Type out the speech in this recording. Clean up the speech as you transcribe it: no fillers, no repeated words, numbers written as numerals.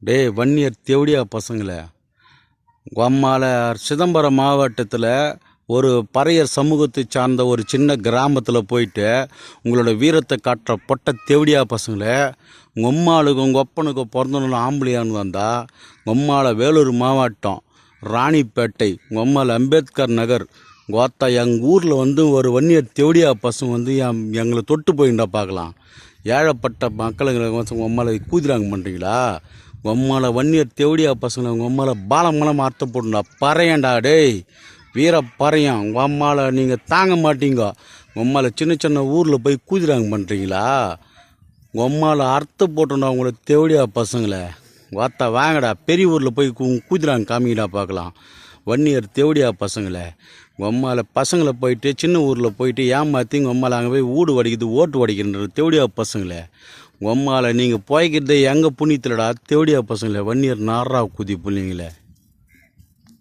டேய் வன்னியர் தேவடியா பசங்களே, நம்மால் சிதம்பரம் மாவட்டத்தில் ஒரு பறையர் சமூகத்தை சார்ந்த ஒரு சின்ன கிராமத்தில் போயிட்டு உங்களோட வீரத்தை காட்டுற பொட்ட தேவடியா பசங்களே, உங்கள் அம்மாளுக்கு உங்கள் ஒப்பனுக்கு பிறந்தவங்க ஆம்பளையான்னு வந்தால் உம்மால வேலூர் மாவட்டம் ராணிப்பேட்டை, உங்கள் அம்மாவில் அம்பேத்கர் நகர் கோத்தா எங்கள் ஊரில் ஒரு வன்னியர் தேவடியா பசங்க எங்களை தொட்டு போயிட்டா பார்க்கலாம். ஏழைப்பட்ட மக்களுங்களுக்கு உங்கள் அம்மாவை கூதிராங்க பண்ணுறீங்களா? உம்மால வன்னியர் தேவடியா பசங்களை உங்கள் அம்மாவில் பாலமெல்லாம் அர்த்தம் போட்டுண்டா பறையண்டா. டேய் வீர பறையம், உங்கள் அம்மாவில் நீங்கள் தாங்க மாட்டீங்க. உங்கள் அம்மாவில் சின்ன சின்ன ஊரில் போய் கூதிராங்க பண்ணுறீங்களா? உங்கள் அம்மாவில் அர்த்தம் போட்டுண்டா உங்களை தேவடியா பசங்களை வாத்தா வாங்கடா, பெரிய ஊரில் போய் கூதிராங்க காமிங்கடா பார்க்கலாம். வன்னியர் தேவடியா பசங்களை உங்கள் அம்மாவில் பசங்களை போயிட்டு சின்ன ஊரில் போயிட்டு ஏமாற்றி உங்கள் அம்மாவில் அங்கே போய் வீடு வடிக்குது ஓட்டு வடிக்கின்ற தேவடியா பசங்களை உங்கள் அம்மாவில் நீங்கள் போய்க்கிறது எங்கள் புண்ணியத்தில்டா தேவடியா பசங்களை வன்னியர் நாரா குதி பிள்ளைங்களே.